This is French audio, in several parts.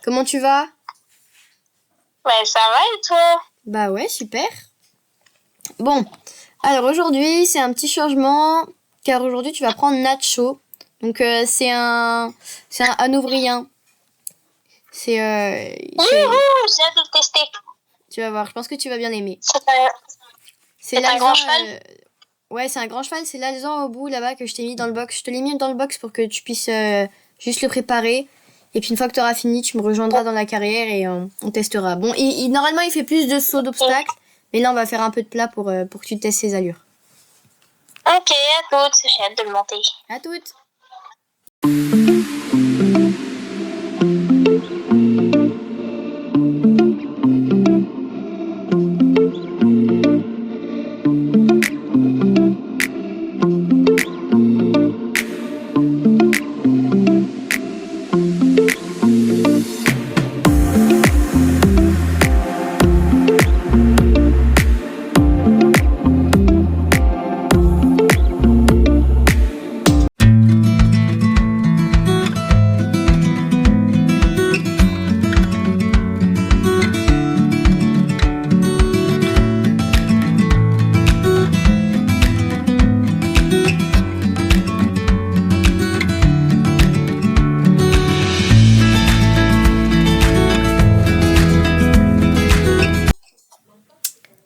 Comment tu vas? Ouais, ça va et toi? Bah ouais, super. Bon, alors aujourd'hui, c'est un petit changement, car aujourd'hui, tu vas prendre Nacho. Donc, c'est un Hanovrien. C'est, J'ai hâte de le tester. tu vas voir, je pense que tu vas bien aimer. C'est un grand cheval? Ouais, c'est un grand cheval, c'est l'alezan au bout là-bas que je t'ai mis dans le box. Je te l'ai mis dans le box pour que tu puisses juste le préparer. Et puis une fois que tu auras fini, tu me rejoindras dans la carrière et on testera. Bon, normalement, il fait plus de sauts d'obstacles, mais là, on va faire un peu de plat pour que tu testes ses allures. Ok, à toutes. J'ai hâte de le monter. À toutes.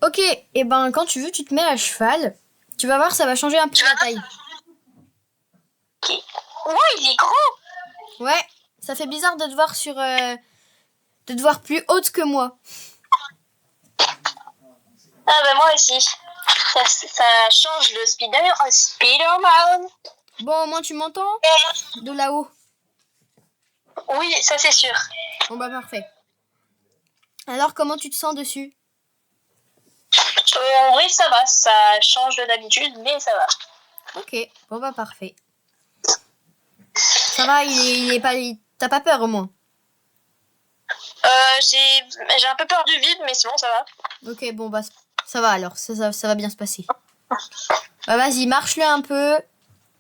Ok, et ben quand tu veux, tu te mets à cheval. Tu vas voir, ça va changer un peu la taille. Ok. Ouais, il est grand. Ouais, ça fait bizarre de te voir de te voir plus haute que moi. Ah bah moi aussi. Ça change le Spider-Man. Bon, au moins tu m'entends de là-haut. Oui, ça c'est sûr. Bon bah parfait. Alors comment tu te sens dessus? En vrai, ça va. Ça change de d'habitude, mais ça va. Ok, bon bah parfait. Ça va, t'as pas peur au moins? J'ai un peu peur du vide, mais sinon ça va. Ok, bon bah ça va alors, ça va bien se passer. Bah vas-y, marche-le un peu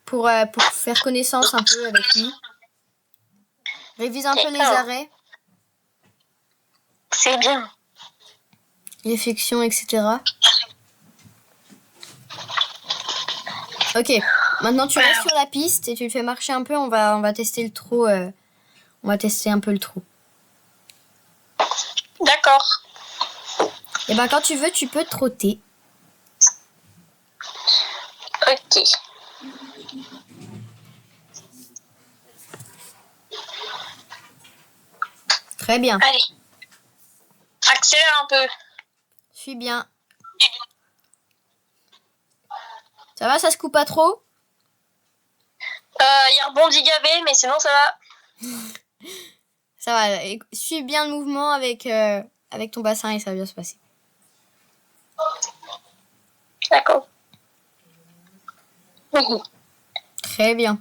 pour faire connaissance un peu avec lui. Révise un peu les arrêts, C'est bien. les flexions, etc. Ok, maintenant tu restes sur la piste et tu le fais marcher un peu, on va tester le trot. On va tester un peu le trot. D'accord. Et ben quand tu veux, tu peux trotter. Ok. Très bien. Allez. Accélère un peu. Suis bien. Ça va, ça se coupe pas trop? Il y a rebondit gavé, mais sinon ça va. Ça va, suis bien le mouvement avec ton bassin et ça va bien se passer. D'accord. Très bien.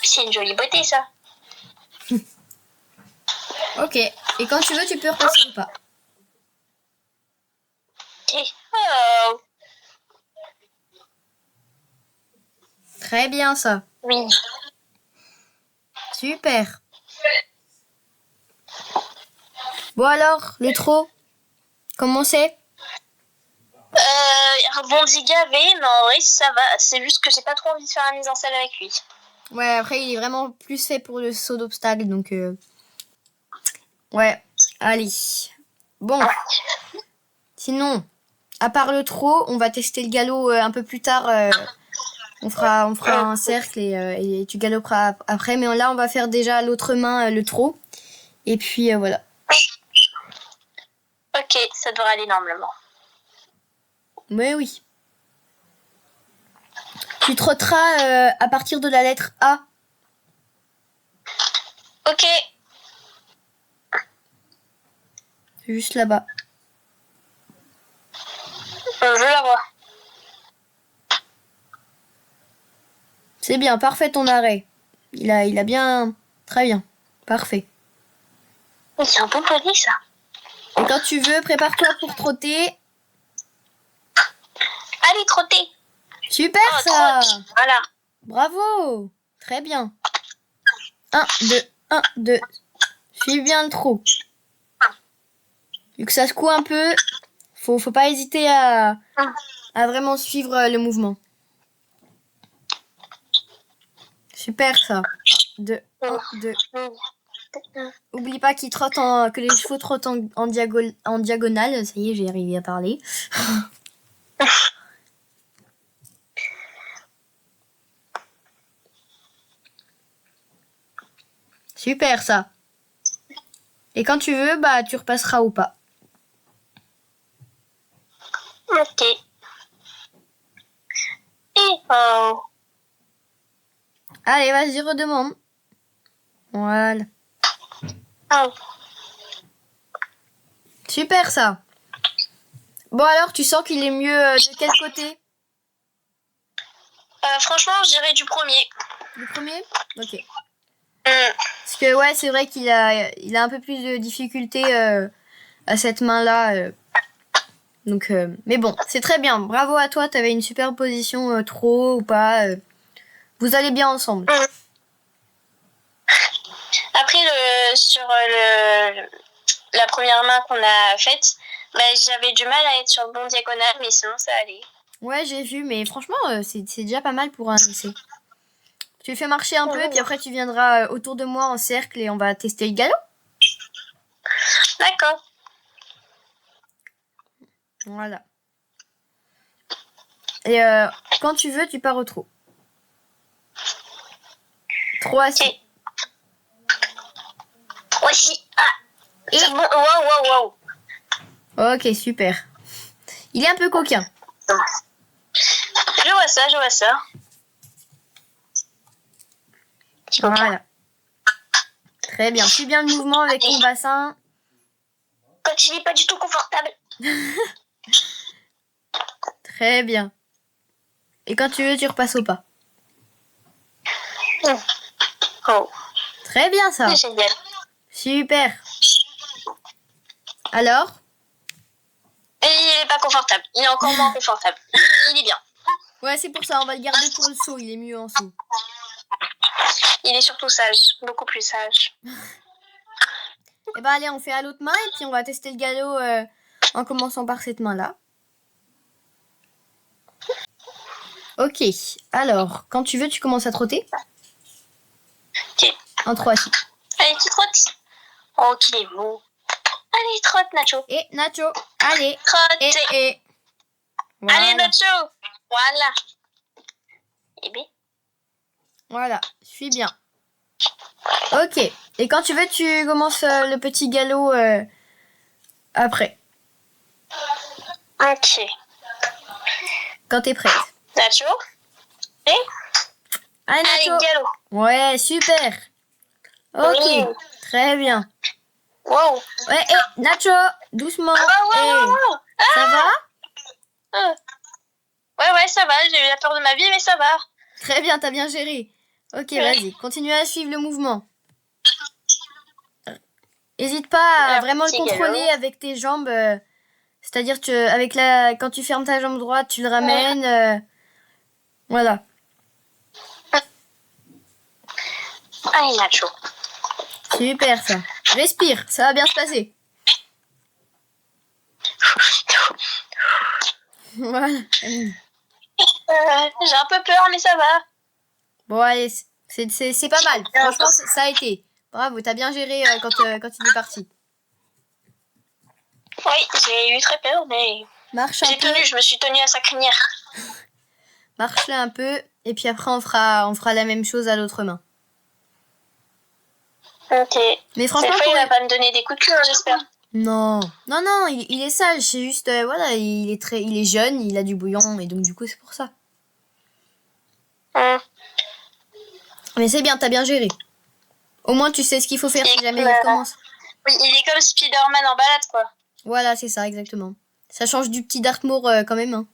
C'est une jolie beauté ça. Ok, et quand tu veux, tu peux repasser ou pas. Ok. Oh. Très bien ça. Oui. Super. Bon alors, le trot, comment c'est? Rebondit gavé, mais en vrai ça va. C'est juste que j'ai pas trop envie de faire la mise en scène avec lui. Ouais, après il est vraiment plus fait pour le saut d'obstacle, donc ouais, allez. Bon, sinon, à part le trot, on va tester le galop un peu plus tard. On fera un cercle et tu galoperas après. Mais là, on va faire déjà l'autre main, le trot. Et puis voilà. Ok, ça devrait aller normalement. Mais oui. Tu trotteras à partir de la lettre A. Ok. Juste là-bas. Je la vois. C'est bien, parfait ton arrêt. Il a bien... Très bien. Parfait. C'est un peu poli ça. Et quand tu veux, prépare-toi pour trotter. Allez, trotter. Super ça. Trotte. Voilà. Bravo. Très bien. 1, 2, 1, 2. Suis bien le trou. Vu que ça secoue un peu, faut pas hésiter à vraiment suivre le mouvement. Super ça. 2, 1, 2. Oublie pas que les chevaux trottent en diagonale. Ça y est, j'ai arrivé à parler. Super ça. Et quand tu veux, bah tu repasseras au pas. Ok. Et oh. Allez, vas-y, redemande. Voilà. Oh. Super ça. Bon alors, tu sens qu'il est mieux de quel côté? Franchement, je dirais du premier. Du premier? Ok. Parce que ouais, c'est vrai qu'il a un peu plus de difficulté à cette main-là. Donc, mais bon, c'est très bien. Bravo à toi, t'avais une super position trop ou pas. Vous allez bien ensemble. Après, la première main qu'on a faite, bah, j'avais du mal à être sur le bon diagonal, mais sinon ça allait. Ouais, j'ai vu, mais franchement, c'est déjà pas mal pour un essai. Tu le fais marcher un peu, et puis après tu viendras autour de moi en cercle et on va tester le galop. D'accord. Voilà. Et quand tu veux, tu pars au trot. 3 assis. Okay. Aussi. Ah. Et... Wow. Ok, super. Il est un peu coquin. Je vois ça. Voilà. Très bien. Suis bien le mouvement avec ton bassin. Quand il n'est pas du tout confortable. Très bien. Et quand tu veux, tu repasses au pas. Oh. Très bien ça. C'est génial. Super. Alors? Et il n'est pas confortable. Il est encore moins confortable. Il est bien. Ouais, c'est pour ça. On va le garder pour le saut. Il est mieux en saut. Il est surtout sage. Beaucoup plus sage. Et bah allez, on fait à l'autre main et puis on va tester le galop en commençant par cette main-là. Ok. Alors, quand tu veux, tu commences à trotter. Ok. En 3 assis. Allez, tu trottes. Oh, qu'il est beau. Allez, trotte, Nacho. Et Nacho. Allez. Trotte. Et. Voilà. Allez, Nacho. Voilà. Et bien. Voilà. Suis bien. Ok. Et quand tu veux, tu commences le petit galop après. Ok. Quand t'es prête. Nacho. Et Allez, Nacho. allez, galop. Ouais, super. Ok. Oui. Très bien. Wow. Ouais, et Nacho, doucement. Wow. Ça va? Ouais, ça va. J'ai eu la peur de ma vie, mais ça va. Très bien, t'as bien géré. Ok, vas-y, continue à suivre le mouvement. N'hésite pas à vraiment le contrôler avec tes jambes. C'est-à-dire que quand tu fermes ta jambe droite, tu le ramènes. Voilà. Allez, Nacho. Super ça. Respire, ça va bien se passer. Voilà. J'ai un peu peur, mais ça va. Bon, allez, c'est pas mal. Franchement, ça a été. Bravo, t'as bien géré quand il est parti. Oui, j'ai eu très peur, mais Marche un peu. je me suis tenue à sa crinière. Marche là un peu, et puis après on fera la même chose à l'autre main. Ok. Mais franchement, cette fois, il va pas me donner des coups de cœur, j'espère. Non, il est sage. C'est juste, voilà, il est jeune, il a du bouillon, et donc du coup c'est pour ça. Mais c'est bien, t'as bien géré. Au moins tu sais ce qu'il faut faire si jamais il commence. Oui, il est comme Spider-Man en balade, quoi. Voilà, c'est ça, exactement. Ça change du petit Dartmoor quand même. Hein.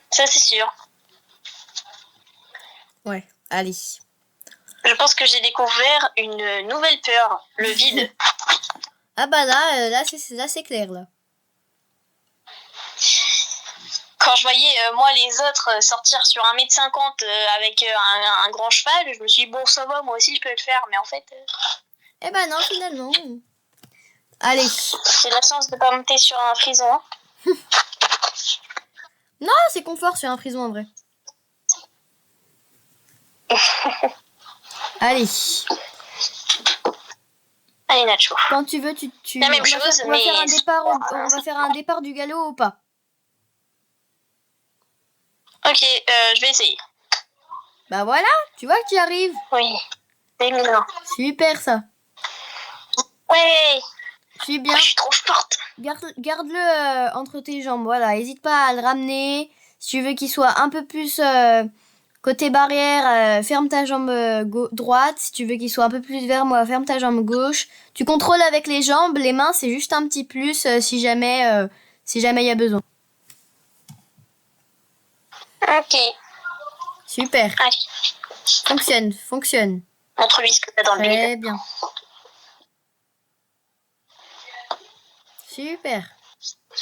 Ça, c'est sûr. Ouais, allez. Je pense que j'ai découvert une nouvelle peur, le vide. Ah bah là c'est clair là. quand je voyais moi les autres sortir sur 1,50 m avec un grand cheval, je me suis dit bon ça va, moi aussi je peux le faire, mais en fait Eh ben non, finalement. Allez. j'ai la chance de pas monter sur un frison. Non, c'est confort sur un frison en vrai. Allez. Allez Nacho. Quand tu veux, La même chose, on va mais faire un départ du galop ou pas? Ok, je vais essayer. Bah voilà, tu vois que tu y arrives. Oui, c'est mignon. Super ça. Ouais, Suis bien. je suis trop forte. Garde-le entre tes jambes, voilà. N'hésite pas à le ramener. Si tu veux qu'il soit un peu plus côté barrière, ferme ta jambe droite. Si tu veux qu'il soit un peu plus vers moi, ferme ta jambe gauche. Tu contrôles avec les jambes, les mains, c'est juste un petit plus si jamais il y a besoin. Ok. Super. Allez. Fonctionne. Montre-lui ce que t'as dans le bide. Très bien. Super.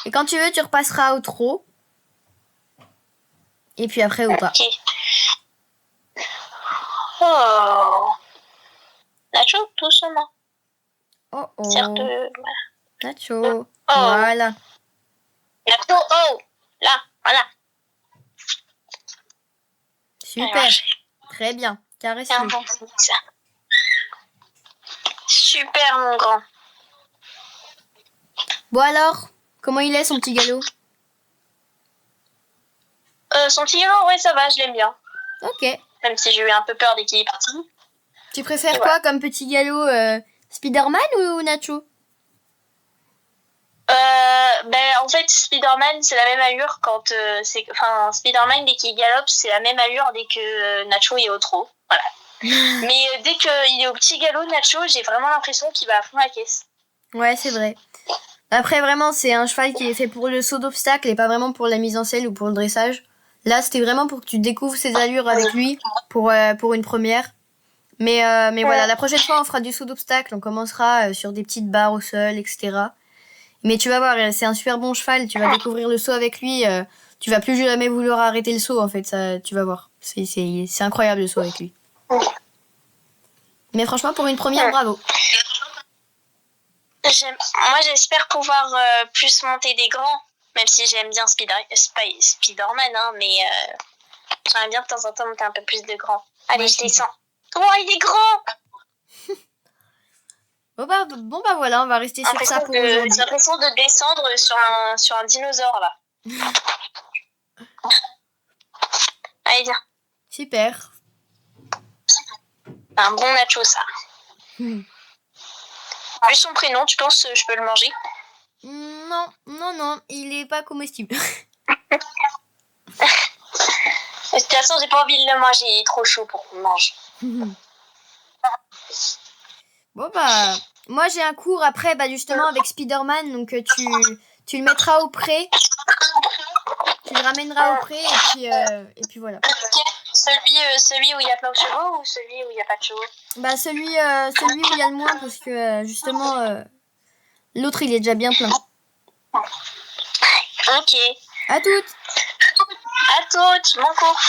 Et quand tu veux, tu repasseras au trot. Et puis après au pas. Ok. Oh. Nacho, doucement. Oh oh. Serre-te. Nacho. Oh. Voilà. Nacho, oh. Là, voilà. Super. Très bien. Caresse-le. C'est un bon signe, ça. Super, mon grand. Bon alors, comment il est son petit galop? Son petit galop, ouais, ça va, je l'aime bien. Ok. Même si j'ai eu un peu peur dès qu'il est parti. Tu préfères quoi comme petit galop, Spider-Man ou Nacho? En fait, Spider-Man, c'est la même allure quand Spider-Man, dès qu'il galope, c'est la même allure dès que Nacho est au trot. Voilà. Mais dès qu'il est au petit galop, Nacho, j'ai vraiment l'impression qu'il va à fond la caisse. Ouais, c'est vrai. Après, vraiment, c'est un cheval qui est fait pour le saut d'obstacle et pas vraiment pour la mise en selle ou pour le dressage. Là, c'était vraiment pour que tu découvres ses allures avec lui pour une première. Mais voilà, la prochaine fois, on fera du saut d'obstacle. On commencera sur des petites barres au sol, etc. Mais tu vas voir, c'est un super bon cheval. Tu vas découvrir le saut avec lui. Tu vas plus jamais vouloir arrêter le saut, en fait. Ça, tu vas voir. C'est incroyable le saut avec lui. Mais franchement, pour une première, bravo. Moi, j'espère pouvoir plus monter des grands. Même si j'aime bien Spider-Man, hein, mais j'aimerais bien de temps en temps monter un peu plus de grands. Allez, ouais, je descends. Oh, il est grand! Bon bah voilà, on va rester sur ça pour aujourd'hui. J'ai l'impression de descendre sur un dinosaure, là. Allez, viens. Super. Un bon nacho, ça. Vu son prénom, tu penses que je peux le manger? Non, il est pas comestible. De toute façon, j'ai pas envie de le manger, il est trop chaud pour qu'on le mange. Bon bah, moi j'ai un cours après, bah justement avec Spider-Man, donc tu le mettras au pré, tu le ramèneras au pré et puis voilà. Celui où il y a plein de chevaux ou celui où il n'y a pas de chevaux? Bah celui où il y a le moins parce que justement l'autre il est déjà bien plein. Ok. À toutes, mon cours.